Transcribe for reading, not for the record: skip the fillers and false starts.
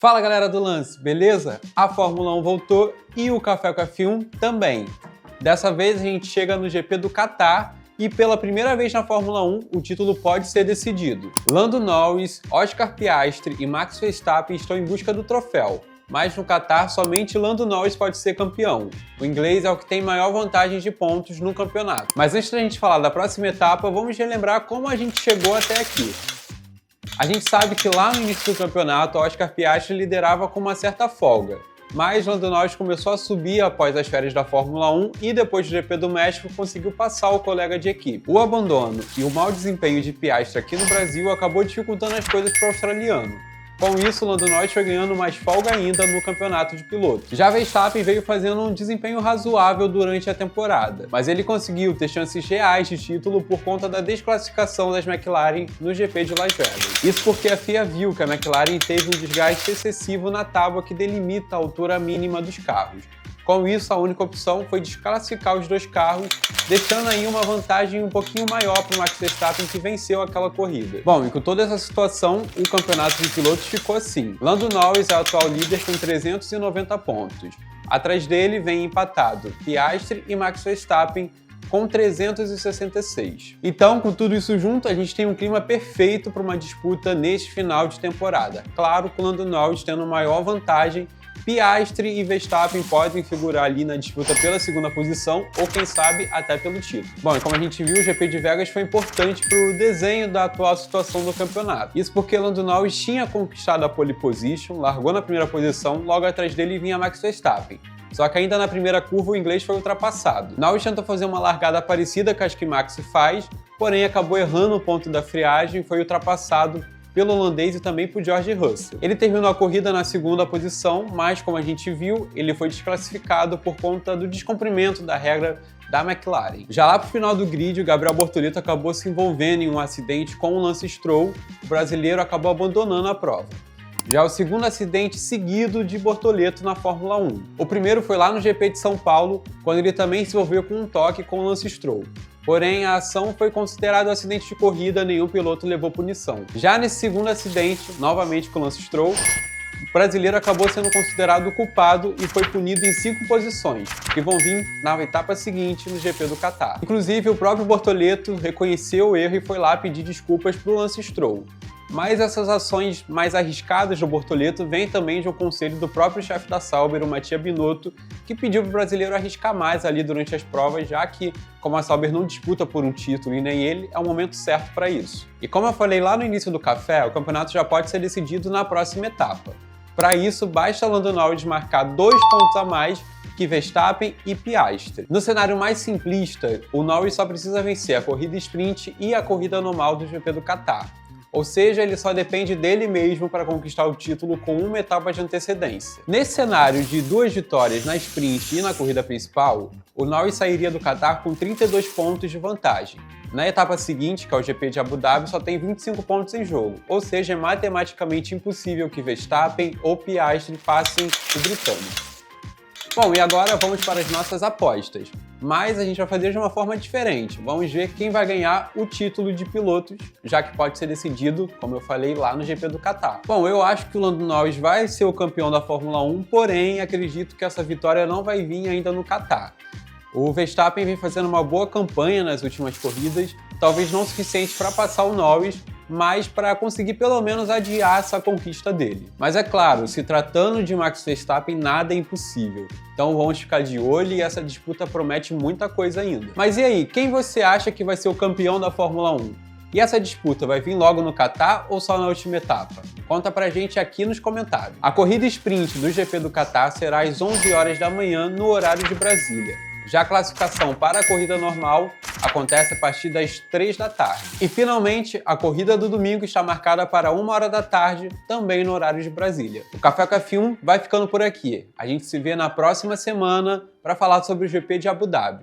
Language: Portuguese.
Fala galera do Lance, beleza? A Fórmula 1 voltou e o Café com a F1 também. Dessa vez a gente chega no GP do Catar e pela primeira vez na Fórmula 1 o título pode ser decidido. Lando Norris, Oscar Piastri e Max Verstappen estão em busca do troféu, mas no Catar somente Lando Norris pode ser campeão. O inglês é o que tem maior vantagem de pontos no campeonato. Mas antes da gente falar da próxima etapa, vamos relembrar como a gente chegou até aqui. A gente sabe que lá no início do campeonato, Oscar Piastri liderava com uma certa folga, mas Lando Norris começou a subir após as férias da Fórmula 1 e depois do GP do México conseguiu passar o colega de equipe. O abandono e o mau desempenho de Piastri aqui no Brasil acabou dificultando as coisas para o australiano. Com isso, Lando Norris foi ganhando mais folga ainda no campeonato de pilotos. Já Verstappen veio fazendo um desempenho razoável durante a temporada, mas ele conseguiu ter chances reais de título por conta da desclassificação das McLaren no GP de Las Vegas. Isso porque a FIA viu que a McLaren teve um desgaste excessivo na tábua que delimita a altura mínima dos carros. Com isso, a única opção foi desclassificar os dois carros, deixando aí uma vantagem um pouquinho maior para o Max Verstappen, que venceu aquela corrida. Bom, e com toda essa situação, o campeonato de pilotos ficou assim. Lando Norris é o atual líder com 390 pontos. Atrás dele vem empatado Piastri e Max Verstappen com 366. Então, com tudo isso junto, a gente tem um clima perfeito para uma disputa neste final de temporada. Claro, com Lando Norris tendo maior vantagem, Piastri e Verstappen podem figurar ali na disputa pela segunda posição ou, quem sabe, até pelo título. Bom, e como a gente viu, o GP de Vegas foi importante para o desenho da atual situação do campeonato. Isso porque Lando Norris tinha conquistado a pole position, largou na primeira posição, logo atrás dele vinha Max Verstappen. Só que ainda na primeira curva o inglês foi ultrapassado. Norris tentou fazer uma largada parecida com as que Max faz, porém acabou errando o ponto da friagem e foi ultrapassado pelo holandês e também por George Russell. Ele terminou a corrida na segunda posição, mas como a gente viu, ele foi desclassificado por conta do descumprimento da regra da McLaren. Já lá pro final do grid, o Gabriel Bortoleto acabou se envolvendo em um acidente com o Lance Stroll, o brasileiro acabou abandonando a prova. Já é o segundo acidente seguido de Bortoleto na Fórmula 1. O primeiro foi lá no GP de São Paulo, quando ele também se envolveu com um toque com o Lance Stroll. Porém, a ação foi considerada um acidente de corrida, nenhum piloto levou punição. Já nesse segundo acidente, novamente com o Lance Stroll, o brasileiro acabou sendo considerado culpado e foi punido em 5 posições, que vão vir na etapa seguinte no GP do Catar. Inclusive, o próprio Bortoleto reconheceu o erro e foi lá pedir desculpas para o Lance Stroll. Mas essas ações mais arriscadas do Bortoleto vêm também de um conselho do próprio chefe da Sauber, o Mattia Binotto, que pediu para o brasileiro arriscar mais ali durante as provas, já que, como a Sauber não disputa por um título e nem ele, é o momento certo para isso. E como eu falei lá no início do café, o campeonato já pode ser decidido na próxima etapa. Para isso, basta Lando Norris marcar 2 pontos a mais que Verstappen e Piastri. No cenário mais simplista, o Norris só precisa vencer a corrida sprint e a corrida normal do GP do Catar. Ou seja, ele só depende dele mesmo para conquistar o título com uma etapa de antecedência. Nesse cenário de 2 vitórias na sprint e na corrida principal, o Norris sairia do Catar com 32 pontos de vantagem. Na etapa seguinte, que é o GP de Abu Dhabi, só tem 25 pontos em jogo, ou seja, é matematicamente impossível que Verstappen ou Piastri passem o britânico. Bom, e agora vamos para as nossas apostas. Mas a gente vai fazer de uma forma diferente. Vamos ver quem vai ganhar o título de pilotos, já que pode ser decidido, como eu falei, lá no GP do Catar. Bom, eu acho que o Lando Norris vai ser o campeão da Fórmula 1, porém acredito que essa vitória não vai vir ainda no Catar. O Verstappen vem fazendo uma boa campanha nas últimas corridas, talvez não o suficiente para passar o Norris, mas para conseguir pelo menos adiar essa conquista dele. Mas é claro, se tratando de Max Verstappen, nada é impossível. Então vamos ficar de olho e essa disputa promete muita coisa ainda. Mas e aí, quem você acha que vai ser o campeão da Fórmula 1? E essa disputa vai vir logo no Catar ou só na última etapa? Conta pra gente aqui nos comentários. A corrida sprint do GP do Catar será às 11 horas da manhã no horário de Brasília. Já a classificação para a corrida normal acontece a partir das 3 da tarde. E finalmente, a corrida do domingo está marcada para 1 hora da tarde, também no horário de Brasília. O Café com a F1 vai ficando por aqui. A gente se vê na próxima semana para falar sobre o GP de Abu Dhabi.